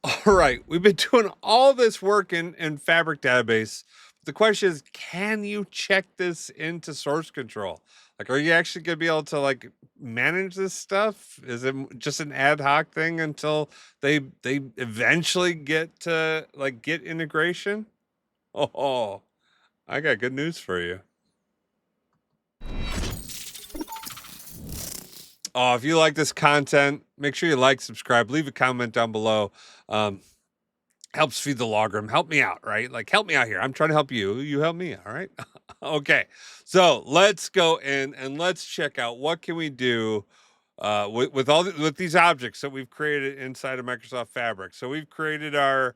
All right, we've been doing all this work in Fabric database. The question is, can you check this into source control? Like, are you actually going to be able to like manage this stuff? Is it just an ad hoc thing until they eventually get to like get integration? Oh, I got good news for you. Oh, if you like this content, make sure you like, subscribe, leave a comment down below. Um, Helps feed the logarithm. Help me out, right? Like, help me out here. I'm trying to help you. You help me. All right. Okay. So let's go in and let's check out what can we do with these objects that we've created inside of Microsoft Fabric. So we've created our,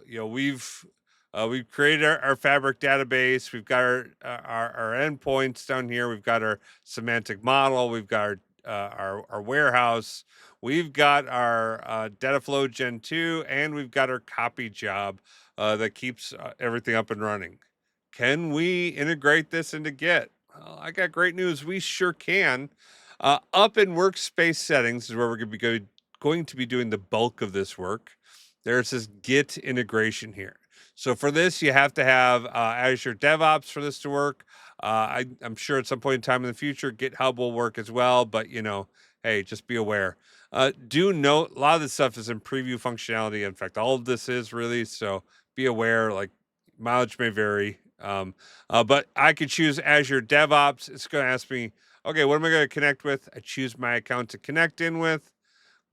we've created our Fabric database. We've got our endpoints down here. We've got our semantic model. We've got our warehouse. We've got our data flow Gen 2, and we've got our copy job that keeps everything up and running. Can we integrate this into Git? Well, I got great news. We sure can. Up in workspace settings is where we're going to be doing the bulk of this work. There's this Git integration here. So for this, you have to have Azure DevOps for this to work. I'm sure at some point in time in the future, GitHub will work as well. But hey, just be aware. Do note a lot of this stuff is in preview functionality. In fact, all of this is really, so be aware. Like, mileage may vary. But I could choose Azure DevOps. It's going to ask me, okay, what am I going to connect with? I choose my account to connect in with.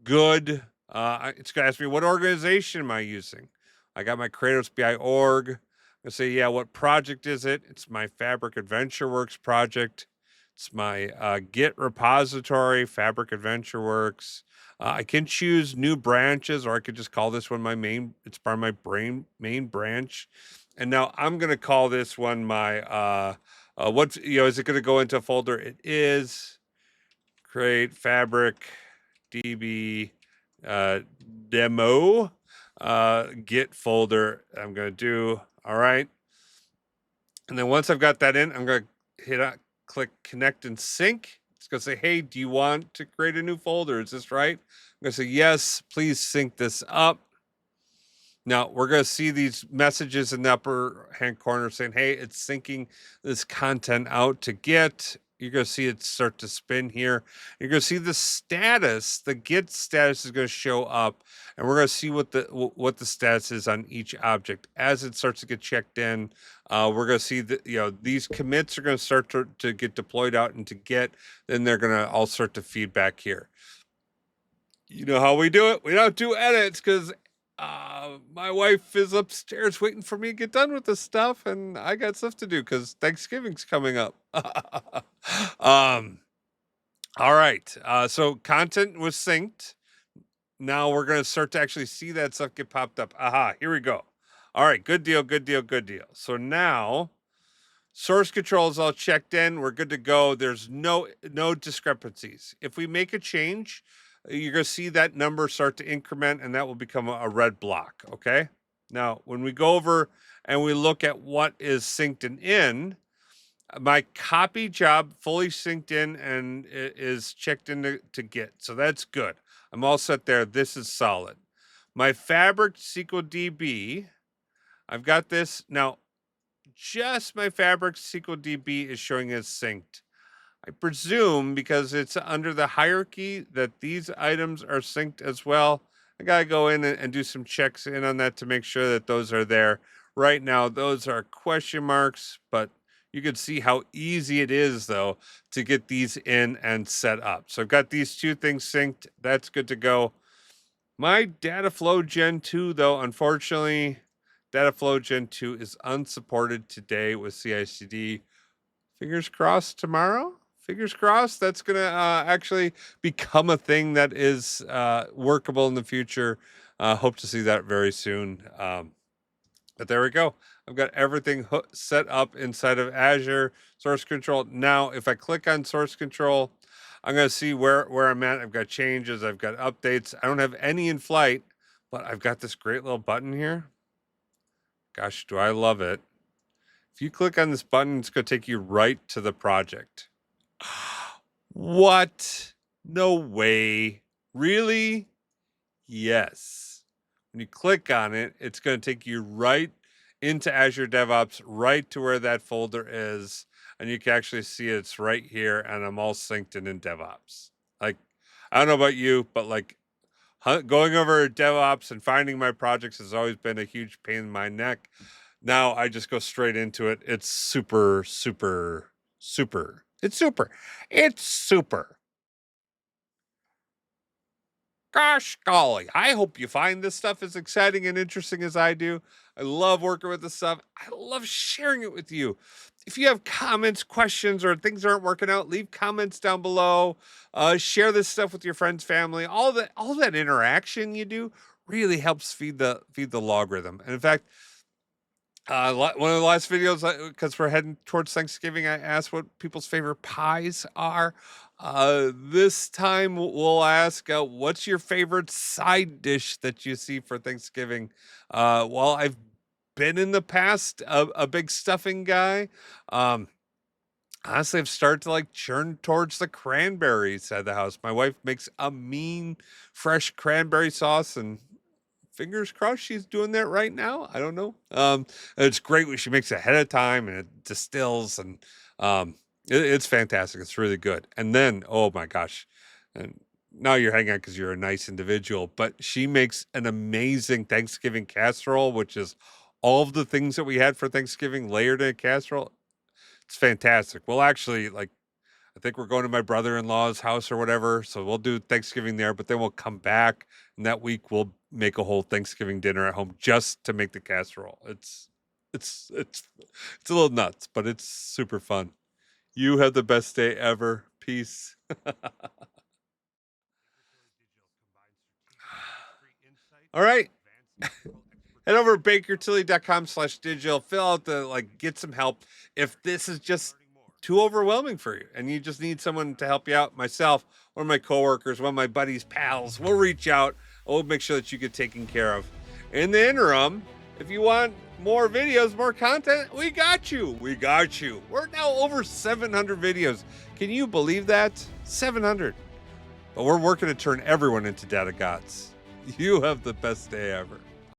Good. It's going to ask me, what organization am I using? I got my Kratos BI org. I'm going to say, yeah, what project is it? It's my Fabric AdventureWorks project. It's my Git repository, Fabric AdventureWorks. I can choose new branches, or I could just call this one my main. It's part of my main branch. And now I'm going to call this one my, what's, is it going to go into a folder? It is. Create Fabric DB demo Git folder. I'm going to do, all right. And then once I've got that in, I'm going to click connect and sync. It's going to say, hey, do you want to create a new folder? Is this right? I'm going to say, yes, please sync this up. Now we're going to see these messages in the upper hand corner saying, hey, it's syncing this content out to Git. You're going to see it start to spin here. You're going to see the status, the Git status is going to show up, and we're going to see what the status is on each object. As it starts to get checked in, we're going to see that, these commits are going to start to get deployed out into Git. Then they're going to all start to feedback here. You know how we do it. We don't do edits because my wife is upstairs waiting for me to get done with this stuff, and I got stuff to do because Thanksgiving's coming up. All right. So content was synced. Now we're going to start to actually see that stuff get popped up. Aha, here we go. All right, good deal, good deal, good deal. So now source control is all checked in. We're good to go. There's no discrepancies. If we make a change, you're going to see that number start to increment, and that will become a red block. Okay. Now, when we go over and we look at what is synced in, my copy job fully synced in and is checked in to Git. So that's good. I'm all set there. This is solid. My Fabric SQL DB, I've got this. Now, just my Fabric SQL DB is showing as synced. I presume because it's under the hierarchy that these items are synced as well. I got to go in and do some checks in on that to make sure that those are there. Right now, those are question marks, but you can see how easy it is, though, to get these in and set up. So I've got these two things synced. That's good to go. My data flow Gen 2, though, unfortunately, data flow Gen 2 is unsupported today with CI/CD. Fingers crossed tomorrow. Fingers crossed that's going to actually become a thing that is workable in the future. Hope to see that very soon. But there we go. I've got everything set up inside of Azure Source Control. Now, if I click on Source Control, I'm going to see where I'm at. I've got changes. I've got updates. I don't have any in flight, but I've got this great little button here. Gosh, do I love it. If you click on this button, it's going to take you right to the project. What? No way. Really? Yes. When you click on it, it's going to take you right into Azure DevOps, right to where that folder is. And you can actually see it's right here, and I'm all synced in DevOps. Like, I don't know about you, but like going over DevOps and finding my projects has always been a huge pain in my neck. Now I just go straight into it. It's super, super, super. It's super. It's super. Gosh golly, I hope you find this stuff as exciting and interesting as I do. I love working with this stuff. I love sharing it with you. If you have comments, questions, or things aren't working out, leave comments down below. Share this stuff with your friends, family. All that interaction you do really helps feed the logarithm. And in fact, one of the last videos, because we're heading towards Thanksgiving, I asked what people's favorite pies are. This time we'll ask, what's your favorite side dish that you see for Thanksgiving? Well, I've been in the past a big stuffing guy. Honestly, I've started to like churn towards the cranberry side of the house. My wife makes a mean fresh cranberry sauce, and fingers crossed she's doing that right now. I don't know. It's great when she makes it ahead of time and it distills, and it's fantastic. It's really good. And then, oh my gosh, and now you're hanging out because you're a nice individual, but she makes an amazing Thanksgiving casserole, which is all of the things that we had for Thanksgiving layered in a casserole. It's fantastic. We'll actually like, I think we're going to my brother-in-law's house or whatever. So we'll do Thanksgiving there, but then we'll come back, and that week we'll make a whole Thanksgiving dinner at home just to make the casserole. It's a little nuts, but it's super fun. You have the best day ever. Peace. All right. Head over to bakertilly.com/digital. Fill out get some help. If this is just too overwhelming for you and you just need someone to help you out, myself, one of my coworkers, one of my buddies, pals, we'll reach out. We'll make sure that you get taken care of. In the interim, if you want more videos, more content, we got you. We got you. We're now over 700 videos. Can you believe that? 700. But we're working to turn everyone into data gods. You have the best day ever.